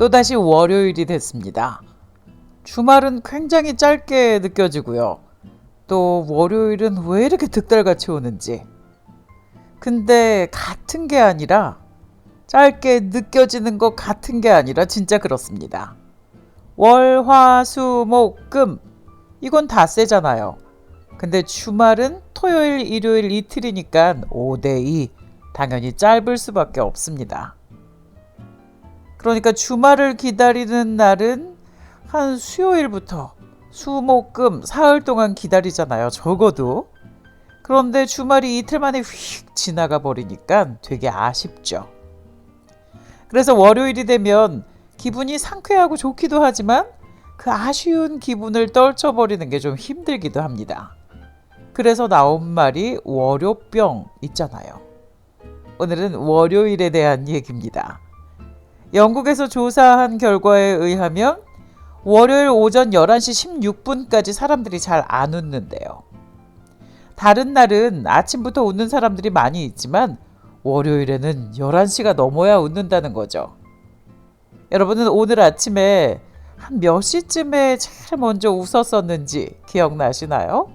또다시 월요일이 됐습니다. 주말은 굉장히 짧게 느껴지고요. 또 월요일은 왜 이렇게 득달같이 오는지. 근데 같은 게 아니라 짧게 느껴지는 것 같은 게 아니라 진짜 그렇습니다. 월, 화, 수, 목, 금 이건 다 세잖아요. 근데 주말은 토요일, 일요일 이틀이니까 5대2 당연히 짧을 수밖에 없습니다. 그러니까 주말을 기다리는 날은 한 수요일부터 수, 목, 금, 사흘 동안 기다리잖아요. 적어도. 그런데 주말이 이틀 만에 휙 지나가 버리니까 되게 아쉽죠. 그래서 월요일이 되면 기분이 상쾌하고 좋기도 하지만 그 아쉬운 기분을 떨쳐버리는 게 좀 힘들기도 합니다. 그래서 나온 말이 월요병 있잖아요. 오늘은 월요일에 대한 얘기입니다. 영국에서 조사한 결과에 의하면 월요일 오전 11시 16분까지 사람들이 잘 안 웃는데요. 다른 날은 아침부터 웃는 사람들이 많이 있지만 월요일에는 11시가 넘어야 웃는다는 거죠. 여러분은 오늘 아침에 한 몇 시쯤에 제일 먼저 웃었었는지 기억나시나요?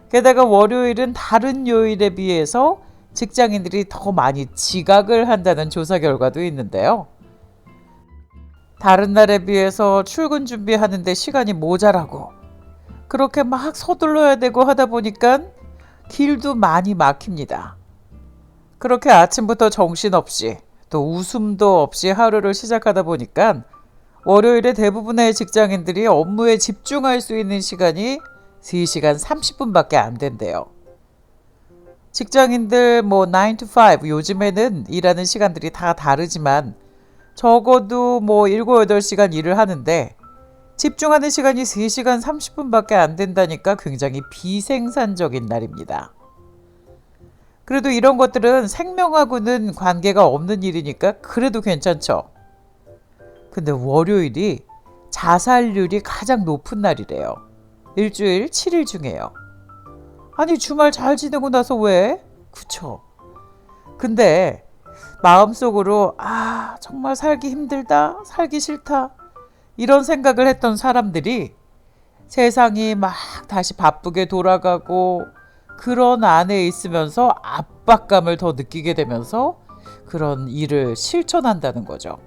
게다가 월요일은 다른 요일에 비해서 직장인들이 더 많이 지각을 한다는 조사 결과도 있는데요. 다른 날에 비해서 출근 준비하는데 시간이 모자라고 그렇게 막 서둘러야 되고 하다 보니까 길도 많이 막힙니다. 그렇게 아침부터 정신없이 또 웃음도 없이 하루를 시작하다 보니까 월요일에 대부분의 직장인들이 업무에 집중할 수 있는 시간이 3시간 30분밖에 안 된대요. 직장인들 9 to 5 요즘에는 일하는 시간들이 다 다르지만 적어도 7, 8시간 일을 하는데 집중하는 시간이 3시간 30분밖에 안 된다니까 굉장히 비생산적인 날입니다. 그래도 이런 것들은 생명하고는 관계가 없는 일이니까 그래도 괜찮죠. 근데 월요일이 자살률이 가장 높은 날이래요. 일주일 7일 중에요. 아니 주말 잘 지내고 나서 왜? 그쵸. 근데 마음속으로 정말 살기 힘들다, 살기 싫다 이런 생각을 했던 사람들이 세상이 막 다시 바쁘게 돌아가고 그런 안에 있으면서 압박감을 더 느끼게 되면서 그런 일을 실천한다는 거죠.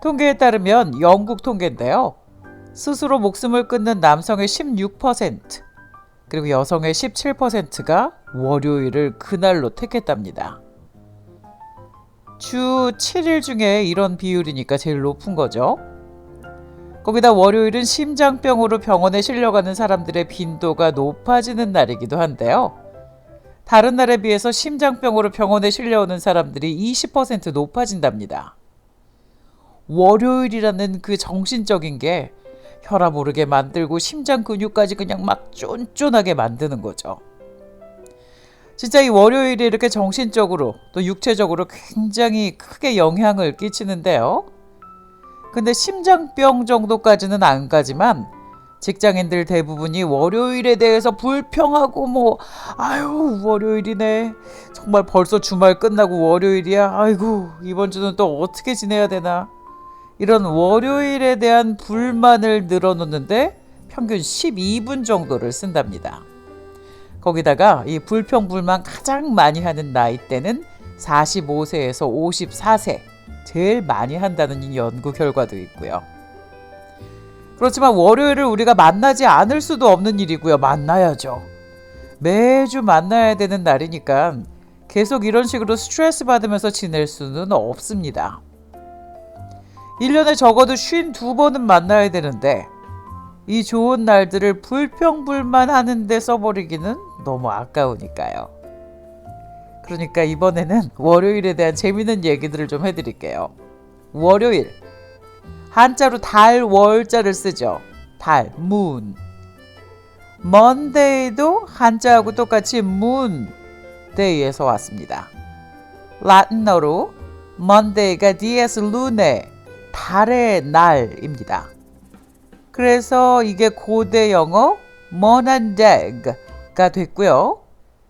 통계에 따르면 영국 통계인데요. 스스로 목숨을 끊는 남성의 16% 그리고 여성의 17%가 월요일을 그날로 택했답니다. 주 7일 중에 이런 비율이니까 제일 높은 거죠. 거기다 월요일은 심장병으로 병원에 실려가는 사람들의 빈도가 높아지는 날이기도 한데요. 다른 날에 비해서 심장병으로 병원에 실려오는 사람들이 20% 높아진답니다. 월요일이라는 그 정신적인 게 혈압 오르게 만들고 심장 근육까지 그냥 막 쫀쫀하게 만드는 거죠. 진짜 이 월요일이 이렇게 정신적으로 또 육체적으로 굉장히 크게 영향을 끼치는데요. 근데 심장병 정도까지는 안 가지만 직장인들 대부분이 월요일에 대해서 불평하고 아유 월요일이네 정말 벌써 주말 끝나고 월요일이야 아이고 이번 주는 또 어떻게 지내야 되나 이런 월요일에 대한 불만을 늘어놓는데 평균 12분 정도를 쓴답니다. 거기다가 이 불평불만 가장 많이 하는 나이대는 45세에서 54세 제일 많이 한다는 이 연구 결과도 있고요. 그렇지만 월요일을 우리가 만나지 않을 수도 없는 일이고요. 만나야죠. 매주 만나야 되는 날이니까 계속 이런 식으로 스트레스 받으면서 지낼 수는 없습니다. 1년에 적어도 52번은 만나야 되는데 이 좋은 날들을 불평불만 하는데 써버리기는 너무 아까우니까요. 그러니까 이번에는 월요일에 대한 재미있는 얘기들을 좀 해드릴게요. 월요일 한자로 달, 월자를 쓰죠. 달, moon. monday도 한자하고 똑같이 moon day에서 왔습니다. 라틴어로 monday가 dies lunae, 달의 날입니다. 그래서 이게 고대 영어 monadeg가 됐고요.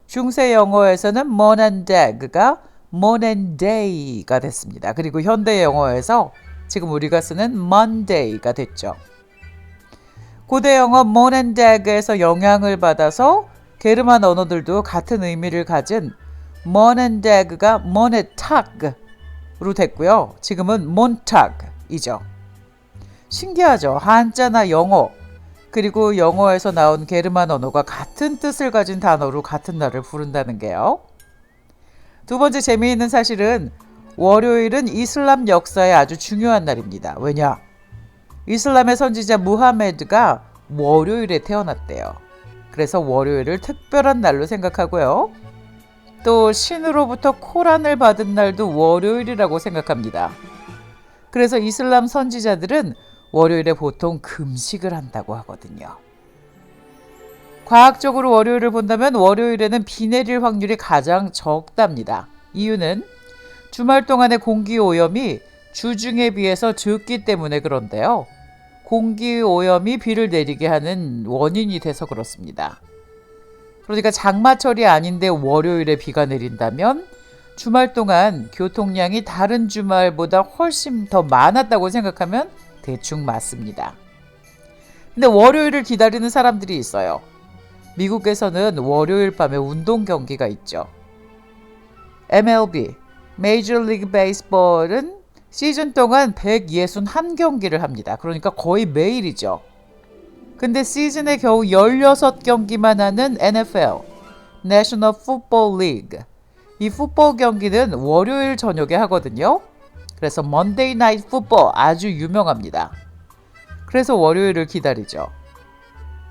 중세 영어에서는 monadeg가 monaday가 됐습니다. 그리고 현대 영어에서 지금 우리가 쓰는 Monday가 됐죠. 고대 영어 moon and dag에서 영향을 받아서 게르만 언어들도 같은 의미를 가진 moon and dag가 montag으로 됐고요. 지금은 montag이죠. 신기하죠. 한자나 영어 그리고 영어에서 나온 게르만 언어가 같은 뜻을 가진 단어로 같은 날을 부른다는 게요. 두 번째 재미있는 사실은 월요일은 이슬람 역사에 아주 중요한 날입니다. 왜냐? 이슬람의 선지자 무하메드가 월요일에 태어났대요. 그래서 월요일을 특별한 날로 생각하고요. 또 신으로부터 코란을 받은 날도 월요일이라고 생각합니다. 그래서 이슬람 선지자들은 월요일에 보통 금식을 한다고 하거든요. 과학적으로 월요일을 본다면 월요일에는 비 내릴 확률이 가장 적답니다. 이유는 주말 동안의 공기 오염이 주중에 비해서 적기 때문에 그런데요. 공기 오염이 비를 내리게 하는 원인이 돼서 그렇습니다. 그러니까 장마철이 아닌데 월요일에 비가 내린다면 주말 동안 교통량이 다른 주말보다 훨씬 더 많았다고 생각하면 대충 맞습니다. 근데 월요일을 기다리는 사람들이 있어요. 미국에서는 월요일 밤에 운동 경기가 있죠. MLB, Major League Baseball은 시즌 동안 161경기를 합니다. 그러니까 거의 매일이죠. 근데 시즌에 겨우 16경기만 하는 NFL, National Football League. 이 풋볼 경기는 월요일 저녁에 하거든요. 그래서 Monday Night Football 아주 유명합니다. 그래서 월요일을 기다리죠.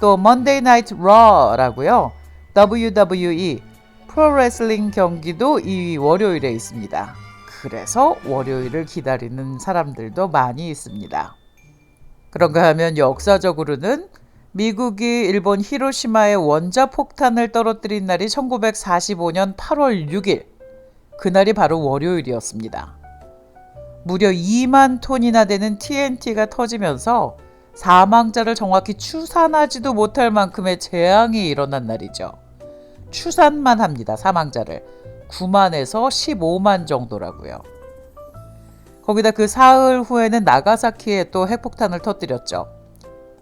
또 Monday Night Raw라고요. WWE, 프로레슬링 경기도 이 월요일에 있습니다. 그래서 월요일을 기다리는 사람들도 많이 있습니다. 그런가 하면 역사적으로는 미국이 일본 히로시마에 원자폭탄을 떨어뜨린 날이 1945년 8월 6일. 그날이 바로 월요일이었습니다. 무려 2만 톤이나 되는 TNT가 터지면서 사망자를 정확히 추산하지도 못할 만큼의 재앙이 일어난 날이죠. 추산만 합니다. 사망자를. 9만에서 15만 정도라고요. 거기다 그 사흘 후에는 나가사키에 또 핵폭탄을 터뜨렸죠.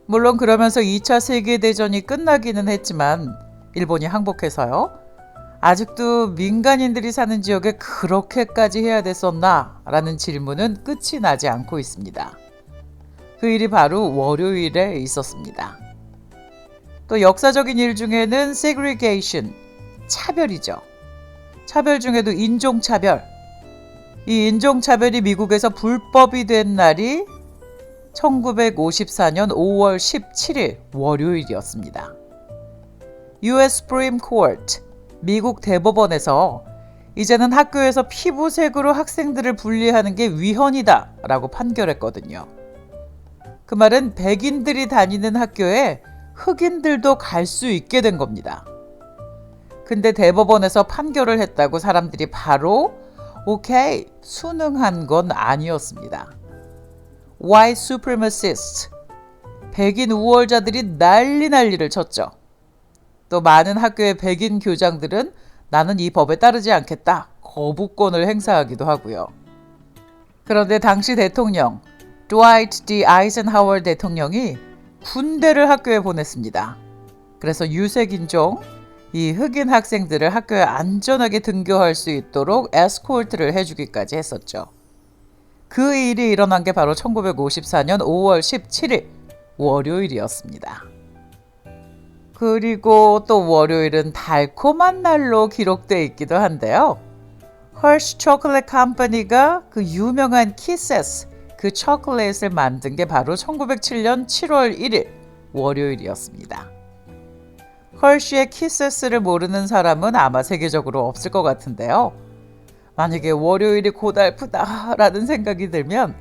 물론 그러면서 2차 세계대전이 끝나기는 했지만 일본이 항복해서요. 아직도 민간인들이 사는 지역에 그렇게까지 해야 됐었나? 라는 질문은 끝이 나지 않고 있습니다. 그 일이 바로 월요일에 있었습니다. 또 역사적인 일 중에는 segregation, 차별이죠. 차별 중에도 인종차별. 이 인종차별이 미국에서 불법이 된 날이 1954년 5월 17일 월요일이었습니다. US Supreme Court, 미국 대법원에서 이제는 학교에서 피부색으로 학생들을 분리하는 게 위헌이다 라고 판결했거든요. 그 말은 백인들이 다니는 학교에 흑인들도 갈 수 있게 된 겁니다. 근데 대법원에서 판결을 했다고 사람들이 바로 오케이 순응한 건 아니었습니다. White supremacists, 백인 우월자들이 난리를 쳤죠. 또 많은 학교의 백인 교장들은 나는 이 법에 따르지 않겠다 거부권을 행사하기도 하고요. 그런데 당시 대통령 드와이트 D. 아이젠하워 대통령이 군대를 학교에 보냈습니다. 그래서 유색인종, 이 흑인 학생들을 학교에 안전하게 등교할 수 있도록 에스코트를 해주기까지 했었죠. 그 일이 일어난 게 바로 1954년 5월 17일 월요일이었습니다. 그리고 또 월요일은 달콤한 날로 기록되어 있기도 한데요. Hershey 초콜릿 컴퍼니가 그 유명한 키세스, 그 초콜릿을 만든 게 바로 1907년 7월 1일 월요일이었습니다. 헐쉬의 키세스를 모르는 사람은 아마 세계적으로 없을 것 같은데요. 만약에 월요일이 고달프다라는 생각이 들면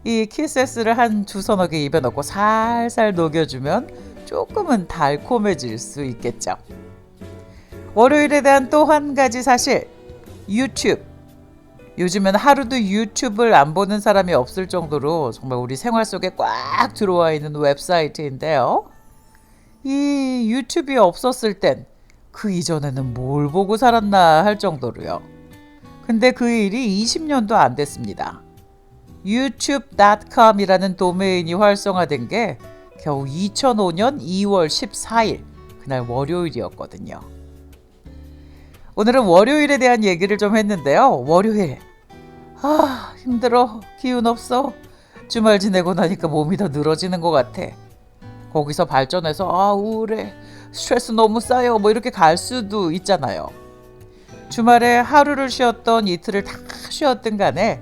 이 키세스를 한 두서너 개 입에 넣고 살살 녹여주면 조금은 달콤해질 수 있겠죠. 월요일에 대한 또 한 가지 사실, 유튜브. 요즘은 하루도 유튜브를 안 보는 사람이 없을 정도로 정말 우리 생활 속에 꽉 들어와 있는 웹사이트인데요. 이 유튜브가 없었을 땐 그 이전에는 뭘 보고 살았나 할 정도로요. 근데 그 일이 20년도 안 됐습니다. youtube.com이라는 도메인이 활성화된 게 겨우 2005년 2월 14일 그날 월요일이었거든요. 오늘은 월요일에 대한 얘기를 좀 했는데요. 월요일. 힘들어. 기운 없어. 주말 지내고 나니까 몸이 더 늘어지는 것 같아. 거기서 발전해서 우울해. 스트레스 너무 쌓여. 뭐 이렇게 갈 수도 있잖아요. 주말에 하루를 쉬었던 이틀을 다 쉬었든 간에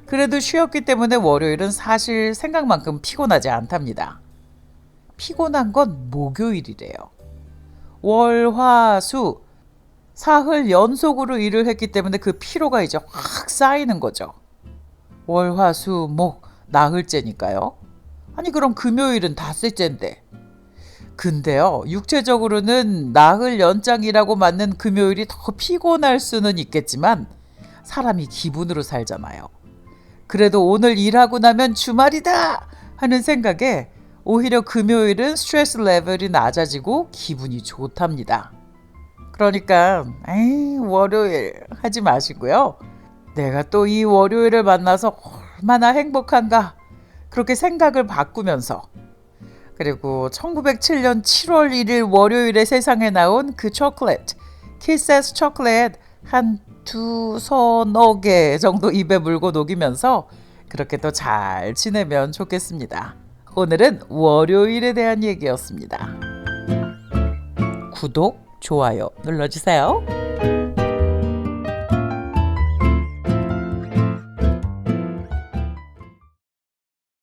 그래도 쉬었기 때문에 월요일은 사실 생각만큼 피곤하지 않답니다. 피곤한 건 목요일이래요. 월, 화, 수, 사흘 연속으로 일을 했기 때문에 그 피로가 이제 확 쌓이는 거죠. 월, 화, 수, 목, 나흘째니까요. 아니 그럼 금요일은 닷새째인데. 근데요, 육체적으로는 나흘 연장이라고 맞는 금요일이 더 피곤할 수는 있겠지만 사람이 기분으로 살잖아요. 그래도 오늘 일하고 나면 주말이다 하는 생각에 오히려 금요일은 스트레스 레벨이 낮아지고 기분이 좋답니다. 그러니까 월요일 하지 마시고요. 내가 또 이 월요일을 만나서 얼마나 행복한가 그렇게 생각을 바꾸면서, 그리고 1907년 7월 1일 월요일에 세상에 나온 그 초콜릿, 키세스 초콜릿 한 서너 개 정도 입에 물고 녹이면서 그렇게 또 잘 지내면 좋겠습니다. 오늘은 월요일에 대한 얘기였습니다. 구독, 좋아요 눌러주세요.